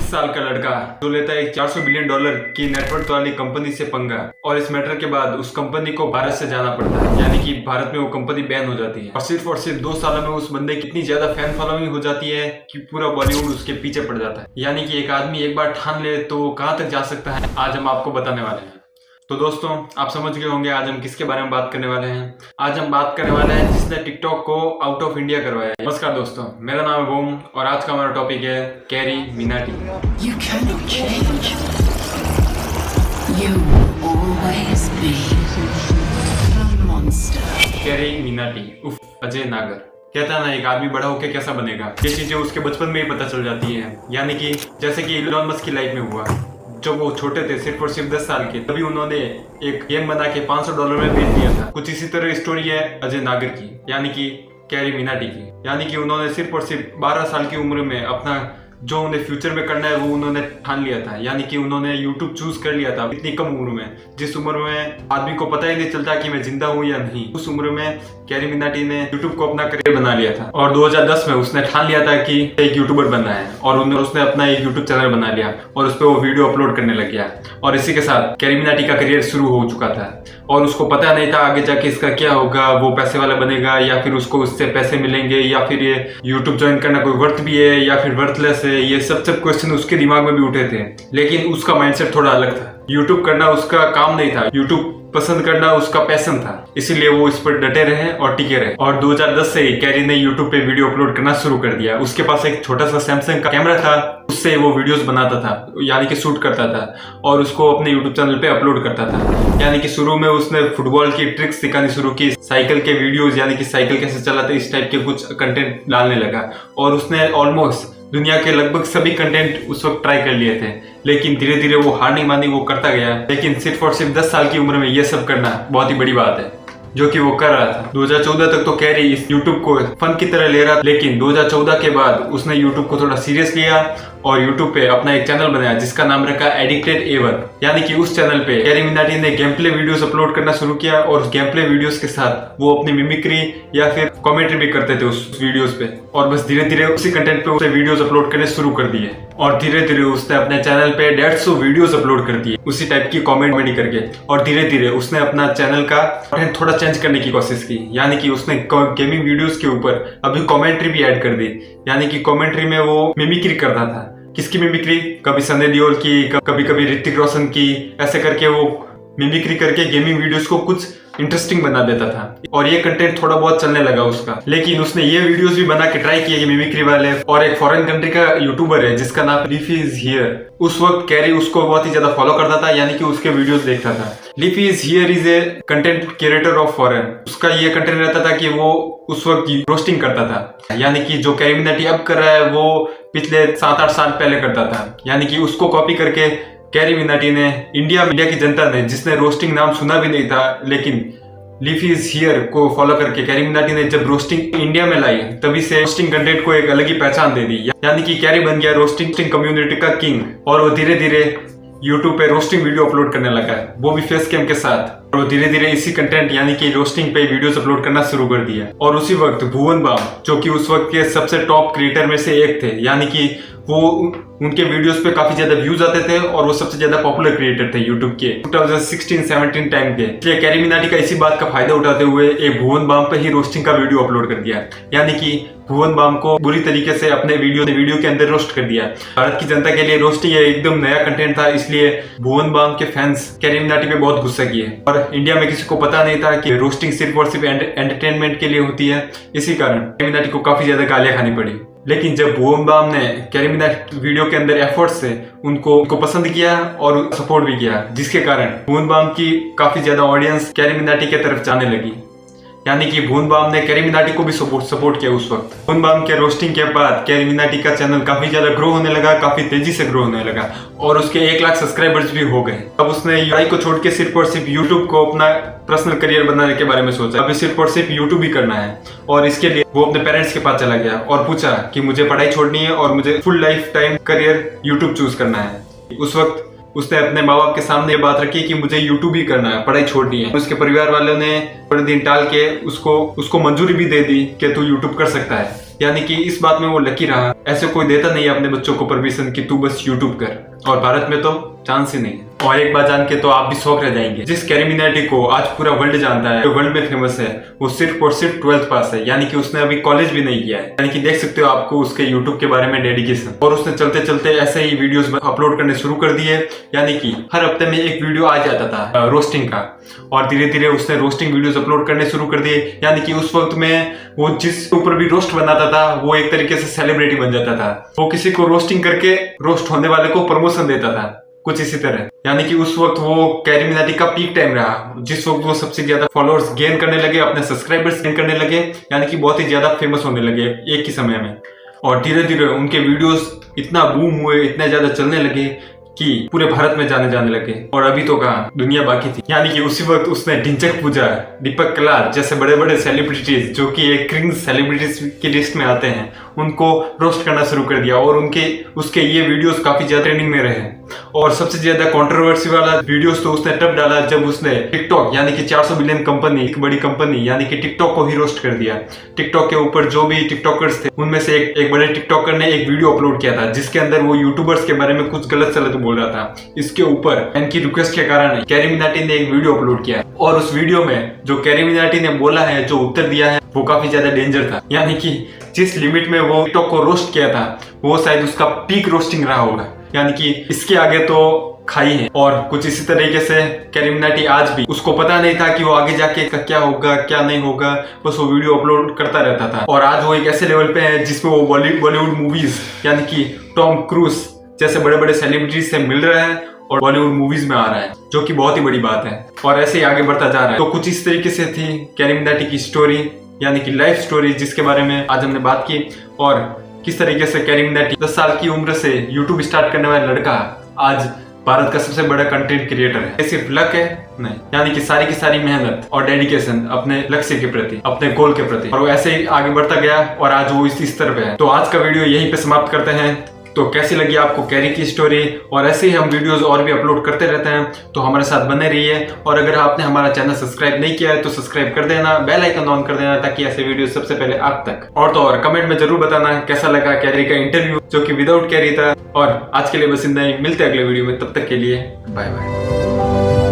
साल का लड़का जो लेता है $400 बिलियन की नेटवर्क वाली कंपनी से पंगा, और इस मैटर के बाद उस कंपनी को भारत से जाना पड़ता है, यानी कि भारत में वो कंपनी बैन हो जाती है। और सिर्फ 2 सालों में उस बंदे की इतनी ज्यादा फैन फॉलोइंग हो जाती है कि पूरा बॉलीवुड उसके पीछे पड़ जाता है। यानी कि एक आदमी एक बार ठान ले तो कहाँ तक जा सकता है, आज हम आपको बताने वाले हैं। तो दोस्तों, आप समझ गए होंगे आज हम किसके बारे में बात करने वाले हैं। आज हम बात करने वाले हैं जिसने टिकटॉक को आउट ऑफ इंडिया करवाया है। नमस्कार दोस्तों, मेरा नाम है बोम और आज का हमारा टॉपिक है carry Minati. You cannot change. You will always be a monster. Carry Minati उफ अजय नागर कहता है ना, एक आदमी बड़ा होकर कैसा बनेगा, ये चीजें उसके बचपन में ही पता चल जाती हैं। यानी कि जैसे कि इलॉन मस्क की लाइफ में हुआ, जब वो छोटे थे सिर्फ और सिर्फ 10 साल के, तभी उन्होंने एक गेम बना के $500 में बेच दिया था। कुछ इसी तरह स्टोरी है अजय नागर की, यानी कि कैरी मिनाटी की। यानी कि उन्होंने सिर्फ और सिर्फ 12 साल की उम्र में अपना जो उन्हें फ्यूचर में करना है वो उन्होंने ठान लिया था। यानी कि उन्होंने यूट्यूब चूज कर लिया था इतनी कम उम्र में, जिस उम्र में आदमी को पता ही नहीं चलता कि मैं जिंदा हूँ या नहीं। उस उम्र में कैरी मिनाटी ने यूट्यूब को अपना करियर बना लिया था और 2010 में उसने ठान लिया था कि एक यूट्यूबर बनना है, और उसने अपना एक यूट्यूब चैनल बना लिया और उस पर वो वीडियो अपलोड करने लग गया। और इसी के साथ कैरी मिनाटी का करियर शुरू हो चुका था और उसको पता नहीं था आगे जाके इसका क्या होगा, वो पैसे वाला बनेगा या फिर उसको उससे पैसे मिलेंगे, या फिर ये यूट्यूब ज्वाइन करना कोई वर्थ भी है या फिर वर्थलेस है। ये सब क्वेश्चन उसके दिमाग में भी उठे थे, लेकिन उसका माइंडसेट थोड़ा अलग था। यूट्यूब करना उसका काम नहीं था, यूट्यूब पसंद करना उसका पैशन था, इसीलिए वो इस पर डटे रहे और टिके रहे। और 2010 से ही कैरी ने यूट्यूब पे वीडियो अपलोड करना शुरू कर दिया। उसके पास एक छोटा सा सैमसंग का कैमरा था, उससे वो वीडियोस बनाता था, यानी कि शूट करता था और उसको अपने यूट्यूब चैनल पे अपलोड करता था। यानी कि शुरू में उसने फुटबॉल की ट्रिक्स सिखानी शुरू की, साइकिल के वीडियोस, यानी कि साइकिल कैसे चलाते इस टाइप के कुछ कंटेंट डालने लगा। और उसने ऑलमोस्ट दुनिया के लगभग सभी कंटेंट उस वक्त ट्राई कर लिए थे, लेकिन धीरे धीरे वो हार नहीं मानी, वो करता गया। लेकिन सिर्फ और सिर्फ 10 साल की उम्र में ये सब करना बहुत ही बड़ी बात है, जो कि वो कर रहा था। 2014 तक तो कैरी इस यूट्यूब को फन की तरह ले रहा, लेकिन 2014 के बाद उसने यूट्यूब को थोड़ा सीरियस लिया और यूट्यूब पे अपना एक चैनल बनाया जिसका नाम रखा एडिक्टेड A1। यानी कि उस चैनल पे कैरी मिनाटी ने गेम प्ले वीडियोस अपलोड करना शुरू किया और उस गेम प्ले वीडियोस के साथ वो अपनी मिमिक्री या फिर कमेंट्री भी करते थे उस वीडियोस पे। और बस धीरे धीरे उसी कंटेंट पे उसने वीडियोस अपलोड करने शुरू कर दिए और धीरे धीरे उसने अपने चैनल पे 150 वीडियोस अपलोड कर दिए उसी टाइप की कॉमेडी करके। और धीरे धीरे उसने अपना चैनल का कंटेंट थोड़ा चेंज करने की कोशिश की, यानी कि उसने गेमिंग वीडियोस के ऊपर अभी कमेंट्री भी ऐड कर दी। यानी कि कमेंट्री में वो मिमिक्री करता था। किसकी मिमिक्री? कभी सनी देओल की, कभी कभी ऋतिक रोशन की, ऐसे करके वो मिमिक्री करके गेमिंग वीडियोस को कुछ इंटरेस्टिंग बना देता था और ये कंटेंट थोड़ा बहुत चलने लगा उसका। लेकिन उसने ये वीडियोस भी बना के ट्राई किए मिमिक्री वाले। और एक फॉरेन कंट्री का यूट्यूबर है जिसका नाम लीफी इज हियर, उस वक्त कैरी उसको बहुत ही ज्यादा फॉलो करता था, यानी कि उसके वीडियोस देखता था। Leafy is here is a content creator of foreign. उसका ये कंटेंट रहता था कि वो उस वक्त रोस्टिंग करता था, यानी कि जो कैरी मिनाटी अब कर रहा है वो पिछले 7-8 साल पहले करता था। यानी कि उसको कॉपी करके कैरी मिनाटी ने इंडिया की जनता ने, जिसने रोस्टिंग नाम सुना भी नहीं था, लेकिन लीफी इज हियर को फॉलो करके कैरी मिनाटी ने जब रोस्टिंग इंडिया में लाई, तभी से रोस्टिंग कंटेंट को एक अलग ही पहचान दे दी। यानी कि कैरी बन गया रोस्टिंग कम्युनिटी का किंग और वो धीरे धीरे यूट्यूब पे रोस्टिंग वीडियो अपलोड करने लगा है, वो भी फेस कैम के साथ। और वो धीरे धीरे इसी कंटेंट यानी कि रोस्टिंग पे वीडियोस अपलोड करना शुरू कर दिया। और उसी वक्त भुवन बाम, जो कि उस वक्त के सबसे टॉप क्रिएटर में से एक थे, यानी कि वो उनके वीडियोस पे काफी ज्यादा व्यूज आते थे और वो सबसे ज्यादा पॉपुलर क्रिएटर थे यूट्यूब के 2016-17 टाइम के। इसलिए कैरी मिनाटी का इसी बात का फायदा उठाते हुए एक भुवन बाम पे ही रोस्टिंग का वीडियो अपलोड कर दिया। यानी कि भुवन बाम को बुरी तरीके से अपने वीडियो के अंदर रोस्ट कर दिया। भारत की जनता के लिए रोस्टिंग एकदम नया कंटेंट था, इसलिए भुवन बाम के फैंस कैरी मिनाटी पे बहुत गुस्सा किए। और इंडिया में किसी को पता नहीं था कि रोस्टिंग सिर्फ और सिर्फ एंटरटेनमेंट के लिए होती है, इसी कारण कैरी मिनाटी को काफी ज्यादा गालियां खानी पड़ी। लेकिन जब भुवन बाम ने कैरी मिनाटी वीडियो के अंदर एफर्ट से उनको पसंद किया और सपोर्ट भी किया, जिसके कारण भुवन बाम की काफी ज्यादा ऑडियंस कैरी मिनाटी की तरफ जाने लगी। यानी कि भुवन बाम ने कैरी मिनाटी को भी सपोर्ट किया उस वक्त। भुवन बाम के रोस्टिंग के बाद कैरी मिनाटी का चैनल काफी ज्यादा ग्रो होने लगा, काफी तेजी से ग्रो होने लगा और उसके 1 लाख सब्सक्राइबर्स भी हो गए। अब उसने पढ़ाई को छोड़ के सिर्फ और सिर्फ यूट्यूब को अपना पर्सनल करियर बनाने के बारे में सोचा। अभी सिर्फ और सिर्फ यूट्यूब ही करना है और इसके लिए वो अपने पेरेंट्स के पास चला गया और पूछा कि मुझे पढ़ाई छोड़नी है और मुझे full life time career YouTube choose करना है। उस वक्त उसने अपने माँ बाप के सामने ये बात रखी कि मुझे यूट्यूब ही करना है, पढ़ाई छोड़नी है। उसके परिवार वालों ने थोड़े दिन टाल के उसको मंजूरी भी दे दी कि तू यूट्यूब कर सकता है। यानी कि इस बात में वो लकी रहा। ऐसे कोई देता नहीं है अपने बच्चों को परमिशन कि तू बस यूट्यूब कर, और भारत में तो चांस ही नहीं। और एक बात जान के तो आप भी शौक रह जाएंगे, जिस कैरी मिनाटी को आज पूरा वर्ल्ड जानता है, जो वर्ल्ड में फेमस है, वो सिर्फ और सिर्फ 12th पास है। यानी कि उसने अभी कॉलेज भी नहीं किया है। यानी कि देख सकते हो आपको उसके यूट्यूब के बारे में डेडिकेशन। और उसने चलते चलते ऐसे ही वीडियोस अपलोड करने शुरू कर दिए। यानी कि हर हफ्ते में एक वीडियो आ जाता था रोस्टिंग का, और धीरे धीरे उसने रोस्टिंग वीडियोस अपलोड करने शुरू कर दिए। यानी कि उस वक्त में वो जिस ऊपर भी रोस्ट बनाता था वो एक तरीके से सेलिब्रिटी बन जाता था। वो किसी को रोस्टिंग करके रोस्ट होने वाले को प्रमोशन देता था, कुछ इसी तरह। यानी कि उस वक्त वो कैरी मिनाटी का पीक टाइम रहा, जिस वक्त वो सबसे ज्यादा फॉलोअर्स गेन करने लगे, अपने सब्सक्राइबर्स गेन करने लगे। यानी कि बहुत ही ज्यादा फेमस होने लगे एक ही समय में। और धीरे धीरे उनके वीडियोस इतना बूम हुए, इतने ज्यादा चलने लगे कि पूरे भारत में जाने लगे। और अभी तो कहाँ, दुनिया बाकी थी। यानी कि उसी वक्त उसने ढिंचक पूजा, दीपक कलार जैसे बड़े बड़े सेलिब्रिटीज, जो कि एक क्रिंज सेलिब्रिटीज की लिस्ट में आते हैं, उनको रोस्ट करना शुरू कर दिया। और उसके ये वीडियोस काफी ज्यादा ट्रेंडिंग में रहे। और सबसे ज्यादा कंट्रोवर्सी वाला वीडियोस तो उसने तब डाला जब उसने टिकटॉक, यानी कि 400 बिलियन कंपनी, एक बड़ी कंपनी यानी कि टिकटॉक को ही रोस्ट कर दिया। टिकटॉक के ऊपर जो भी टिकटॉकर्स थे, उनमें से एक बड़े टिकटॉकर ने एक वीडियो अपलोड किया था, जिसके अंदर वो यूट्यूबर्स के बारे में कुछ गलत सलत बोल रहा था। इसके ऊपर इनकी रिक्वेस्ट के कारण कैरी मिनाटी ने एक वीडियो अपलोड किया, और उस वीडियो में जो कैरी मिनाटी ने बोला है, जो उत्तर दिया है, वो काफी ज्यादा डेंजर था। यानी कि जिस लिमिट में वो टिकटॉक को रोस्ट किया था, वो शायद उसका पीक रोस्टिंग रहा होगा। यानी कि इसके आगे तो खाई है। और कुछ इसी तरीके से कैरी मिनाटी आज भी, उसको पता नहीं था कि वो आगे जाके क्या होगा क्या नहीं होगा, बस वो वीडियो अपलोड करता रहता था। और आज वो एक ऐसे लेवल पे है जिसमें वो बॉलीवुड मूवीज, यानी कि टॉम क्रूज जैसे बड़े बड़े सेलिब्रिटीज से मिल रहा है और बॉलीवुड मूवीज में आ रहा है, जो कि बहुत ही बड़ी बात है। और ऐसे ही आगे बढ़ता जा रहा है। तो कुछ इस तरीके से थी कैरी मिनाटी की स्टोरी, यानी कि लाइफ स्टोरी, जिसके बारे में आज हमने बात की। और किस तरीके से कैरी मिनाटी 10 साल की उम्र से यूट्यूब स्टार्ट करने वाला लड़का आज भारत का सबसे बड़ा कंटेंट क्रिएटर है। ये सिर्फ लक है नहीं, यानी कि सारी की सारी मेहनत और डेडिकेशन अपने लक्ष्य के प्रति, अपने गोल के प्रति, और वो ऐसे ही आगे बढ़ता गया और आज वो इस स्तर पे है। तो आज का वीडियो यहीं पे समाप्त करते हैं। तो कैसी लगी आपको कैरी की स्टोरी? और ऐसे ही हम वीडियोस और भी अपलोड करते रहते हैं, तो हमारे साथ बने रहिए। और अगर आपने हमारा चैनल सब्सक्राइब नहीं किया है तो सब्सक्राइब कर देना, बेल आइकन ऑन कर देना, ताकि ऐसे वीडियो सबसे पहले आप तक। और तो और कमेंट में जरूर बताना कैसा लगा कैरी का इंटरव्यू, जो कि विदाउट कैरी था। और आज के लिए बस इतना ही, मिलते हैं अगले वीडियो में, तब तक के लिए बाय बाय।